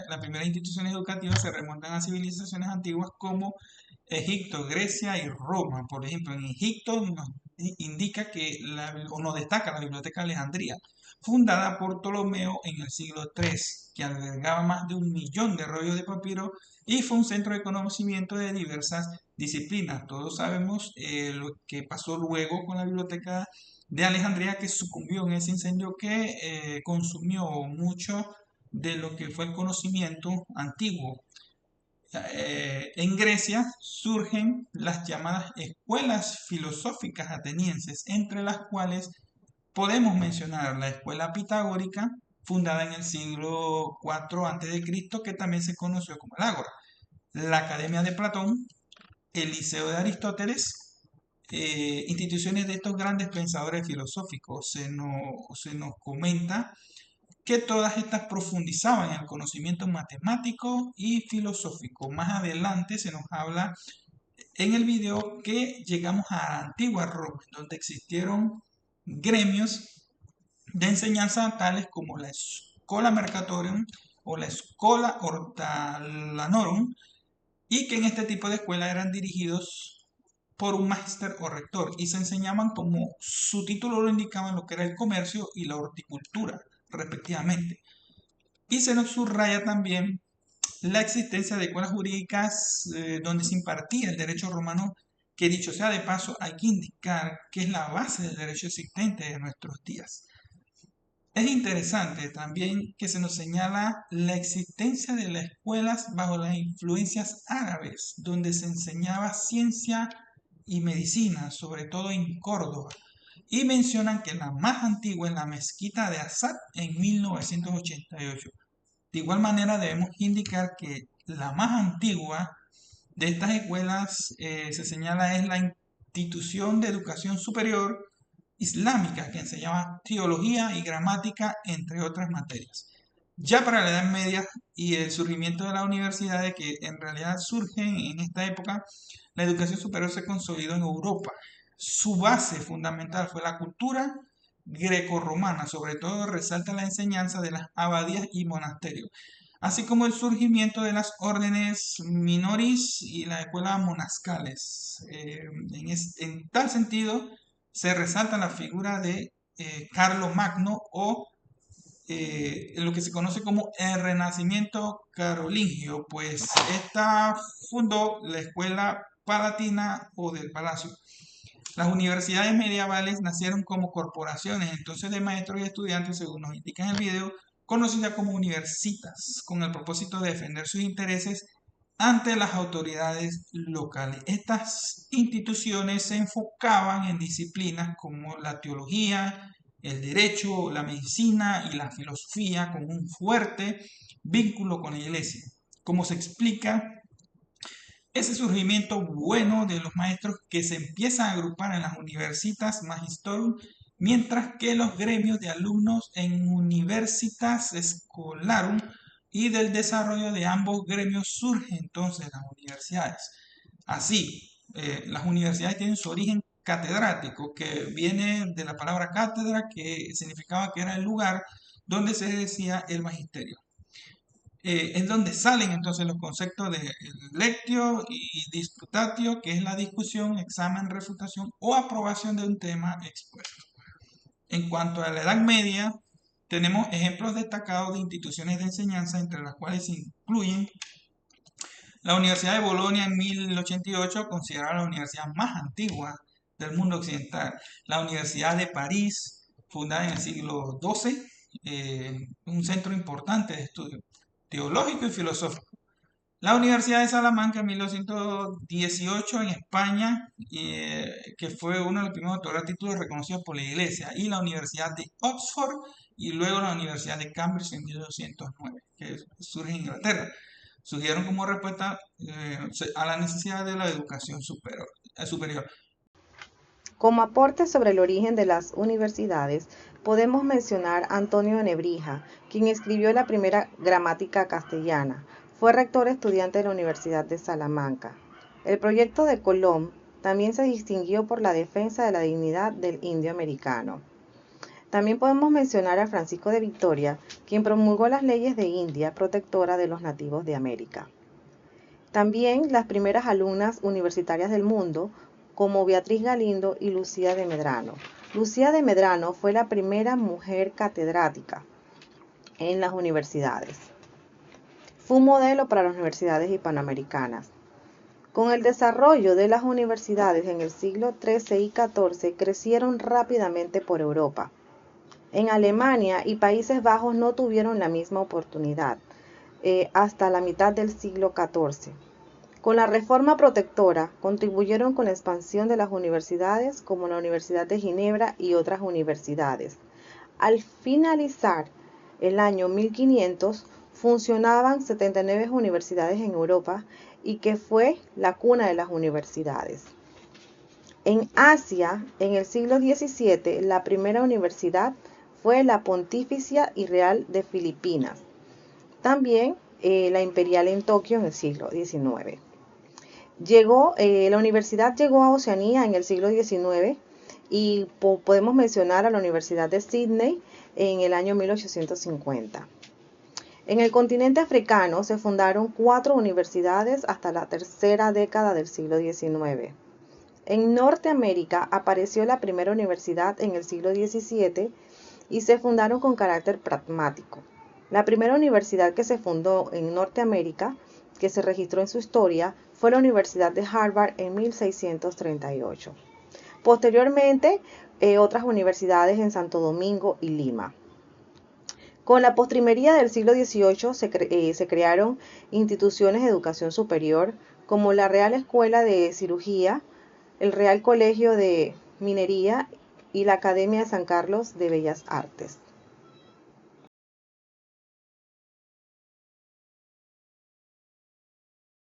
las primeras instituciones educativas se remontan a civilizaciones antiguas como Egipto, Grecia y Roma. Por ejemplo, en Egipto nos indica que o nos destaca la Biblioteca de Alejandría, fundada por Ptolomeo en el siglo III, que albergaba más de 1 millón de rollos de papiro y fue un centro de conocimiento de diversas disciplinas. Todos sabemos lo que pasó luego con la Biblioteca de Alejandría, que sucumbió en ese incendio que consumió mucho de lo que fue el conocimiento antiguo. En Grecia surgen las llamadas escuelas filosóficas atenienses, entre las cuales podemos mencionar la escuela pitagórica, fundada en el siglo IV a.C., que también se conoció como el Ágora, la Academia de Platón, el Liceo de Aristóteles, instituciones de estos grandes pensadores filosóficos. Se nos comenta que todas estas profundizaban en el conocimiento matemático y filosófico. Más adelante se nos habla en el video que llegamos a la antigua Roma, donde existieron gremios de enseñanza tales como la Schola Mercatorium o la Schola Hortalanorum, y que en este tipo de escuelas eran dirigidos por un máster o rector y se enseñaban, como su título lo indicaba, lo que era el comercio y la horticultura, respectivamente. Y se nos subraya también la existencia de escuelas jurídicas donde se impartía el derecho romano, que dicho sea de paso, hay que indicar que es la base del derecho existente de nuestros días. Es interesante también que se nos señala la existencia de las escuelas bajo las influencias árabes, donde se enseñaba ciencia y medicina, sobre todo en Córdoba. Y mencionan que la más antigua es la mezquita de Assad en 1988. De igual manera debemos indicar que la más antigua de estas escuelas se señala es la institución de educación superior islámica, que enseñaba teología y gramática, entre otras materias. Ya para la Edad Media y el surgimiento de las universidades, que en realidad surgen en esta época, la educación superior se consolidó en Europa. Su base fundamental fue la cultura grecorromana, sobre todo resalta la enseñanza de las abadías y monasterios, así como el surgimiento de las órdenes minoris y las escuelas monascales. En tal sentido, se resalta la figura de Carlo Magno o lo que se conoce como el Renacimiento carolingio, pues esta fundó la escuela palatina o del palacio. Las universidades medievales nacieron como corporaciones entonces de maestros y estudiantes, según nos indica en el video, conocidas como universitas, con el propósito de defender sus intereses ante las autoridades locales. Estas instituciones se enfocaban en disciplinas como la teología, el derecho, la medicina y la filosofía, con un fuerte vínculo con la iglesia. Como se explica, ese surgimiento bueno de los maestros que se empiezan a agrupar en las universitas magistorum, mientras que los gremios de alumnos en universitas scholarum, y del desarrollo de ambos gremios surgen entonces las universidades. Así, las universidades tienen su origen catedrático, que viene de la palabra cátedra, que significaba que era el lugar donde se decía el magisterio. Es donde salen entonces los conceptos de lectio y disputatio, que es la discusión, examen, refutación o aprobación de un tema expuesto. En cuanto a la Edad Media, tenemos ejemplos destacados de instituciones de enseñanza, entre las cuales se incluyen la Universidad de Bolonia en 1088, considerada la universidad más antigua del mundo occidental. La Universidad de París, fundada en el siglo XII, un centro importante de estudio teológico y filosófico. La Universidad de Salamanca en 1218 en España, que fue uno de los primeros de otorgar títulos reconocidos por la Iglesia, y la Universidad de Oxford y luego la Universidad de Cambridge en 1209, que surge en Inglaterra. Surgieron como respuesta a la necesidad de la educación superior. Como aporte sobre el origen de las universidades, podemos mencionar a Antonio de Nebrija, quien escribió la primera gramática castellana. Fue rector estudiante de la Universidad de Salamanca. El proyecto de Colón también se distinguió por la defensa de la dignidad del indio americano. También podemos mencionar a Francisco de Victoria, quien promulgó las leyes de India protectora de los nativos de América. También las primeras alumnas universitarias del mundo, como Beatriz Galindo y Lucía de Medrano. Lucía de Medrano fue la primera mujer catedrática en las universidades. Fue un modelo para las universidades hispanoamericanas. Con el desarrollo de las universidades en el siglo XIII y XIV, crecieron rápidamente por Europa. En Alemania y Países Bajos no tuvieron la misma oportunidad hasta la mitad del siglo XIV. Con la reforma protectora contribuyeron con la expansión de las universidades como la Universidad de Ginebra y otras universidades. Al finalizar el año 1500 funcionaban 79 universidades en Europa y que fue la cuna de las universidades. En Asia, en el siglo XVII, la primera universidad fue la Pontificia y Real de Filipinas. También la Imperial en Tokio en el siglo XIX. La universidad llegó a Oceanía en el siglo XIX y podemos mencionar a la Universidad de Sydney en el año 1850. En el continente africano se fundaron 4 universidades hasta la tercera década del siglo XIX. En Norteamérica apareció la primera universidad en el siglo XVII y se fundaron con carácter pragmático. La primera universidad que se fundó en Norteamérica, que se registró en su historia, fue la Universidad de Harvard en 1638. Posteriormente, otras universidades en Santo Domingo y Lima. Con la postrimería del siglo XVIII se crearon instituciones de educación superior como la Real Escuela de Cirugía, el Real Colegio de Minería y la Academia de San Carlos de Bellas Artes.